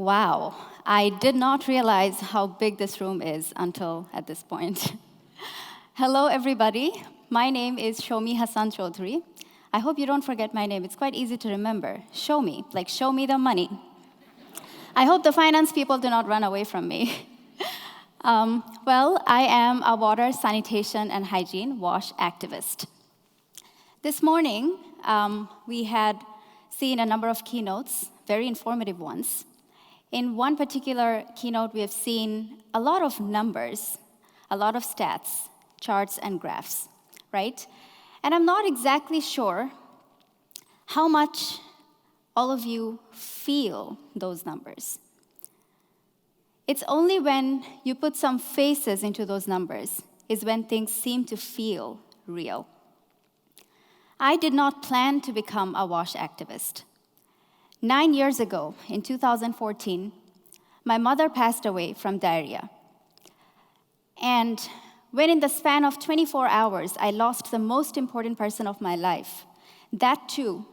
Wow, I did not realize how big this room is until at this point. Hello, everybody. My name is Shomy Chowdhury. I hope you don't forget my name. It's quite easy to remember. Shomy, like show me the money. I hope the finance people do not run away from me. I am a water, sanitation, and hygiene WASH activist. This morning, we had seen a number of keynotes, very informative ones. In one particular keynote, we have seen a lot of numbers, a lot of stats, charts, and graphs, right? And I'm not exactly sure how much all of you feel those numbers. It's only when you put some faces into those numbers is when things seem to feel real. I did not plan to become a WASH activist. 9 years ago, in 2014, my mother passed away from diarrhea. And when in the span of 24 hours, I lost the most important person of my life, that too,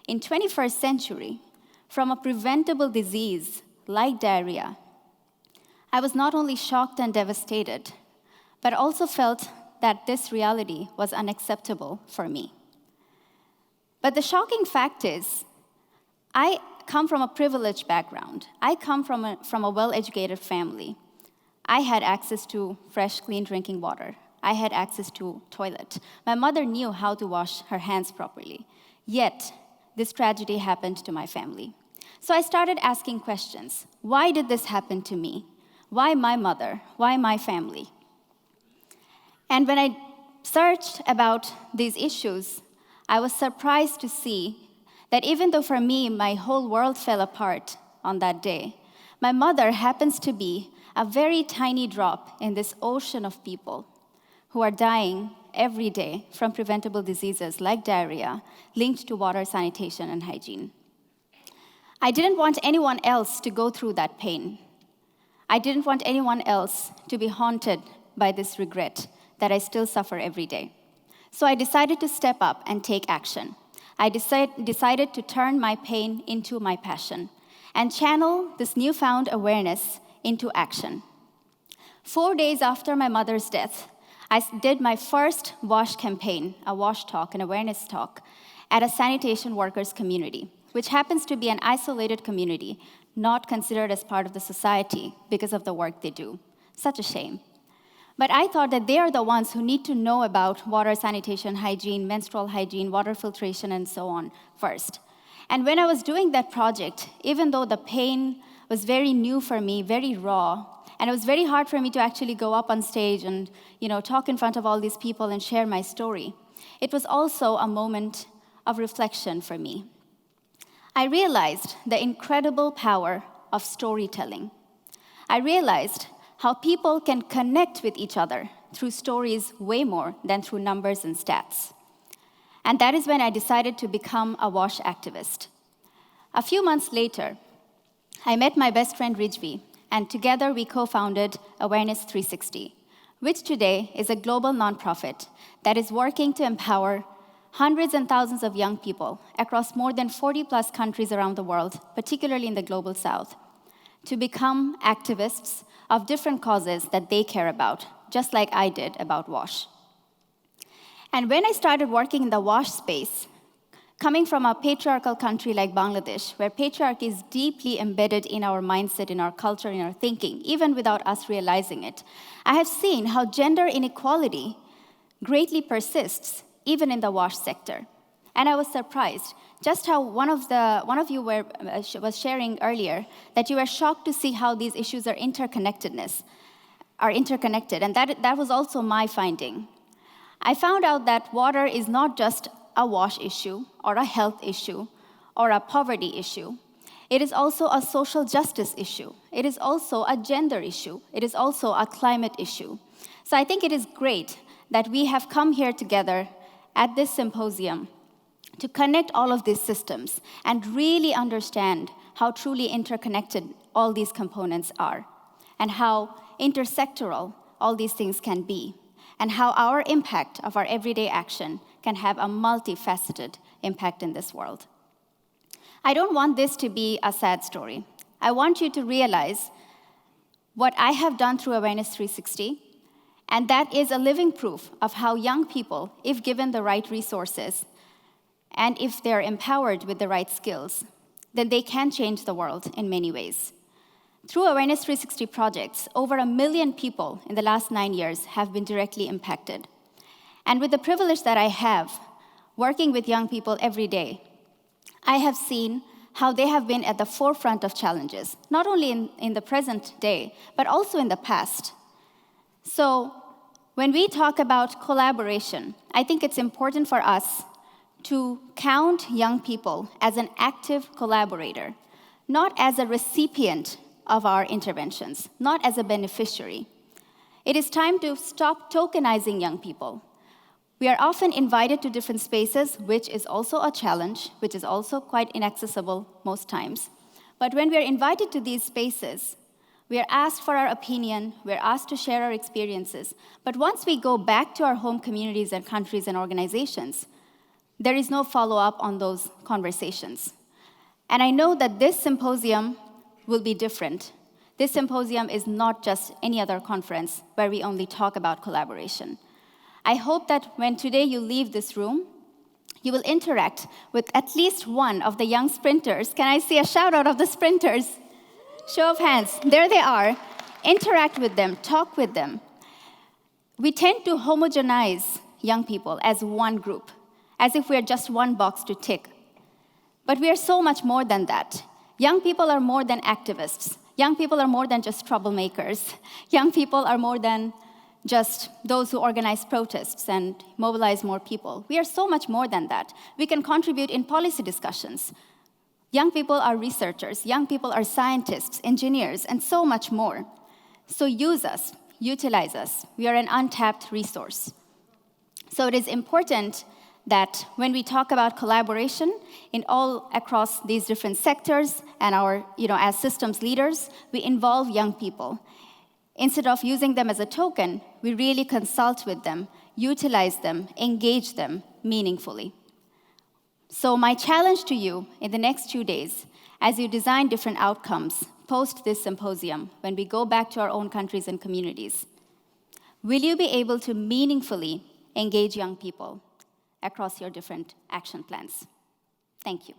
in 21st century, from a preventable disease like diarrhea, I was not only shocked and devastated, but also felt that this reality was unacceptable for me. But the shocking fact is, I come from a privileged background. I come from a well-educated family. I had access to fresh, clean drinking water. I had access to toilet. My mother knew how to wash her hands properly. Yet, this tragedy happened to my family. So I started asking questions. Why did this happen to me? Why my mother? Why my family? And when I searched about these issues, I was surprised to see that even though for me, my whole world fell apart on that day, my mother happens to be a very tiny drop in this ocean of people who are dying every day from preventable diseases like diarrhea linked to water, sanitation, and hygiene. I didn't want anyone else to go through that pain. I didn't want anyone else to be haunted by this regret that I still suffer every day. So I decided to step up and take action. I decided to turn my pain into my passion and channel this newfound awareness into action. 4 days after my mother's death, I did my first WASH campaign, a WASH talk, an awareness talk, at a sanitation workers community, which happens to be an isolated community, not considered as part of the society because of the work they do. Such a shame. But I thought that they are the ones who need to know about water, sanitation, hygiene, menstrual hygiene, water filtration, and so on first. And when I was doing that project, even though the pain was very new for me, very raw, and it was very hard for me to actually go up on stage and talk in front of all these people and share my story, it was also a moment of reflection for me. I realized the incredible power of storytelling. I realized how people can connect with each other through stories way more than through numbers and stats. And that is when I decided to become a WASH activist. A few months later, I met my best friend Rijvi, and together we co-founded Awareness 360, which today is a global nonprofit that is working to empower hundreds and thousands of young people across more than 40+ countries around the world, particularly in the global south, to become activists of different causes that they care about, just like I did about WASH. And when I started working in the WASH space, coming from a patriarchal country like Bangladesh, where patriarchy is deeply embedded in our mindset, in our culture, in our thinking, even without us realizing it, I have seen how gender inequality greatly persists, even in the WASH sector. And I was surprised, just how one of you was sharing earlier, that you were shocked to see how these issues are interconnected, and that was also my finding. I found out that water is not just a WASH issue, or a health issue, or a poverty issue. It is also a social justice issue. It is also a gender issue. It is also a climate issue. So I think it is great that we have come here together at this symposium to connect all of these systems and really understand how truly interconnected all these components are, and how intersectoral all these things can be, and how our impact of our everyday action can have a multifaceted impact in this world. I don't want this to be a sad story. I want you to realize what I have done through Awareness 360, and that is a living proof of how young people, if given the right resources, and if they're empowered with the right skills, then they can change the world in many ways. Through Awareness 360 projects, over 1 million people in the last 9 years have been directly impacted. And with the privilege that I have, working with young people every day, I have seen how they have been at the forefront of challenges, not only in the present day, but also in the past. So when we talk about collaboration, I think it's important for us to count young people as an active collaborator, not as a recipient of our interventions, not as a beneficiary. It is time to stop tokenizing young people. We are often invited to different spaces, which is also a challenge, which is also quite inaccessible most times. But when we are invited to these spaces, we are asked for our opinion, we're asked to share our experiences. But once we go back to our home communities and countries and organizations, there is no follow-up on those conversations. And I know that this symposium will be different. This symposium is not just any other conference where we only talk about collaboration. I hope that when today you leave this room, you will interact with at least one of the young sprinters. Can I see a shout out of the sprinters? Show of hands. There they are. Interact with them, talk with them. We tend to homogenize young people as one group, as if we are just one box to tick. But we are so much more than that. Young people are more than activists. Young people are more than just troublemakers. Young people are more than just those who organize protests and mobilize more people. We are so much more than that. We can contribute in policy discussions. Young people are researchers. Young people are scientists, engineers, and so much more. So use us, utilize us. We are an untapped resource. So it is important that when we talk about collaboration in all across these different sectors and our, as systems leaders, we involve young people. Instead of using them as a token, we really consult with them, utilize them, engage them meaningfully. So my challenge to you in the next 2 days, as you design different outcomes post this symposium, when we go back to our own countries and communities, will you be able to meaningfully engage young people across your different action plans? Thank you.